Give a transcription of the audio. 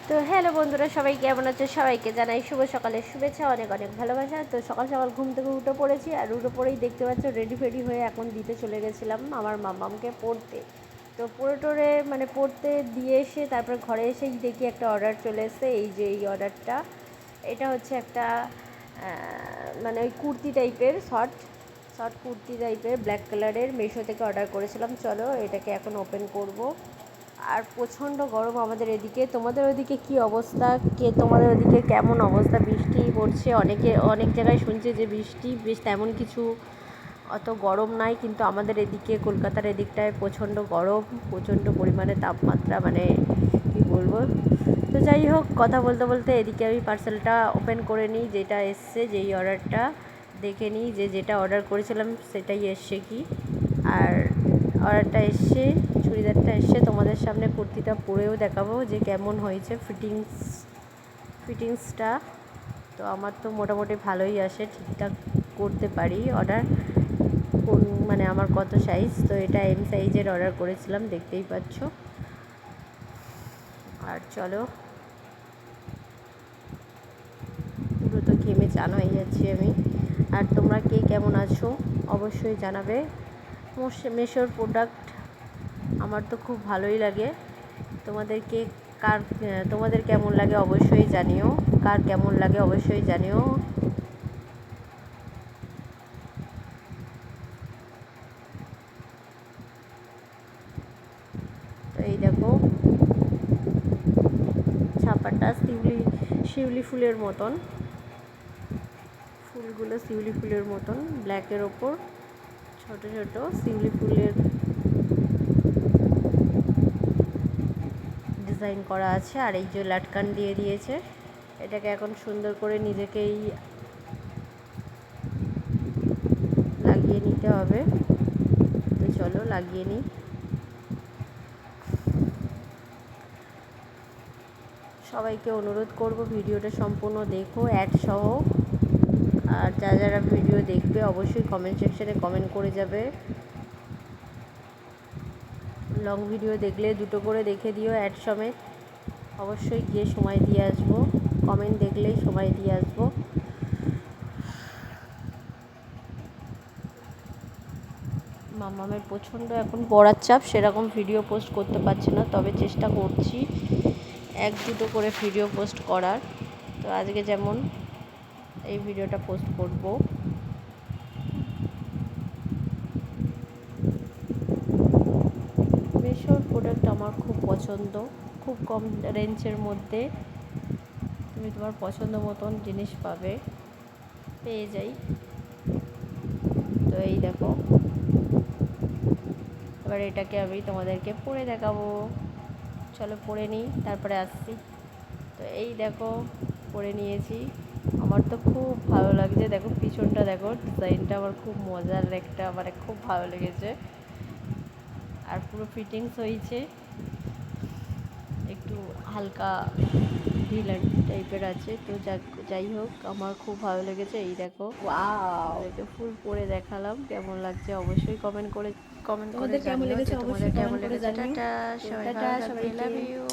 তো হ্যালো বন্ধুরা, সবাই কেমন আছে? সবাইকে জানাই শুভ সকালের শুভেচ্ছা, অনেক অনেক ভালোবাসা। তো সকাল সকাল ঘুম থেকে উঠে পড়েছি, আর উঠে পড়েই দেখতে পাচ্ছ রেডি ফেডি হয়ে এখন দিতে চলে গেছিলাম আমার মাম্মামকে পড়তে। তো পড়ে টোরে মানে পড়তে দিয়ে এসে তারপর ঘরে এসেই দেখি একটা অর্ডার চলে এসেছে। এই যে এই অর্ডারটা, এটা হচ্ছে একটা মানে ওই কুর্তি টাইপের শর্ট কুর্তি টাইপের ব্ল্যাক কালারের, মিশো থেকে অর্ডার করেছিলাম। চলো এটাকে এখন ওপেন করব। আর প্রচণ্ড গরম আমাদের এদিকে। তোমাদের ওদিকে কী অবস্থা? তোমাদের ওদিকে কেমন অবস্থা? বৃষ্টি পড়ছে, অনেক জায়গায় শুনছে যে বৃষ্টি, বেশ তেমন কিছু অত গরম নাই, কিন্তু আমাদের এদিকে কলকাতার এদিকটায় প্রচণ্ড গরম, প্রচণ্ড পরিমাণে তাপমাত্রা, মানে কী বলবো। তো যাই হোক, কথা বলতে বলতে এদিকে আমি পার্সেলটা ওপেন করে নিই, যেটা এসছে, যেই অর্ডারটা দেখে নিই যে যেটা অর্ডার করেছিলাম সেটাই এসছে কি। আর অর্ডারটা এসছে, চুড়িদারটা এসছে, তোমাদের সামনে কুর্তিটা পরেও দেখাবো যে কেমন হয়েছে ফিটিংসটা। তো আমার তো মোটামুটি ভালোই আসে, ঠিকঠাক করতে পারি অর্ডার, মানে আমার কত সাইজ। তো এটা এম সাইজের অর্ডার করেছিলাম, দেখতেই পাচ্ছ। আর চলো, পুরো তো ঘেমে চান হয়ে যাচ্ছি আমি। আর তোমরা কে কেমন আছো অবশ্যই জানাবে। মেশোর প্রোডাক্ট আমার তো খুব ভালোই লাগে। তোমাদের কেমন লাগে অবশ্যই জানিও, কার কেমন লাগে অবশ্যই জানিও। তো এই দেখো, ছাপাটা শিউলি ফুলের মতন, ফুলগুলো শিউলি ফুলের মতন, ব্ল্যাকের ওপর ছোট ছোট শিউলি ফুলের ডিজাইন করা আছে। আর এই যে লাটকান দিয়ে দিয়েছে, এটাকে এখন সুন্দর করে নিজেকেই লাগিয়ে নিতে হবে। তো চলো লাগিয়ে নিই। সবাইকে অনুরোধ করব ভিডিওটা সম্পূর্ণ দেখো, অ্যাড সহ। আর যারা ভিডিও দেখবে অবশ্যই কমেন্ট সেকশানে কমেন্ট করে যাবে। লং ভিডিও দেখলে দুটো করে দেখে দিও অ্যাড সমেত, অবশ্যই গিয়ে সময় দিয়ে আসবো। কমেন্ট দেখলেই সময় দিয়ে আসবো। মামামের প্রচণ্ড এখন পড়ার চাপ, সেরকম ভিডিও পোস্ট করতে পারছি না, তবে চেষ্টা করছি এক দুটো করে ভিডিও পোস্ট করার। তো আজকে যেমন এই ভিডিওটা পোস্ট করব। মিশোর প্রোডাক্ট আমার খুব পছন্দ, খুব কম রেঞ্জের মধ্যে তুমি তোমার পছন্দ মতন জিনিস পেয়ে যাই। তো এই দেখো, এবার এটাকে আমি তোমাদেরকে পরে দেখাবো। চলো পরে নিই, তারপরে আসছি। তো এই দেখো, পরে নিয়েছি। আমার তো খুব ভালো লাগছে, দেখো পিছনটা দেখো, ডিজাইনটা আমার খুব মজার একটা, মানে খুব ভালো লেগেছে। আর পুরো ফিটিংস হয়েছে, একটু হালকা ঢিলা টাইপের আছে। তো যাই হোক, আমার খুব ভালো লেগেছে। এই দেখো, ওয়াও, এটা ফুল পরে দেখালাম, কেমন লাগছে অবশ্যই কমেন্ট করে তোমাদের কেমন জানিও লেগেছে যে তোমাদের অবশ্যই কেমন কমেন্ট করে লেগেছে। জানিও। টাটা, সবাই টাটা ভালো থাকবে, সবাইকে। Love you.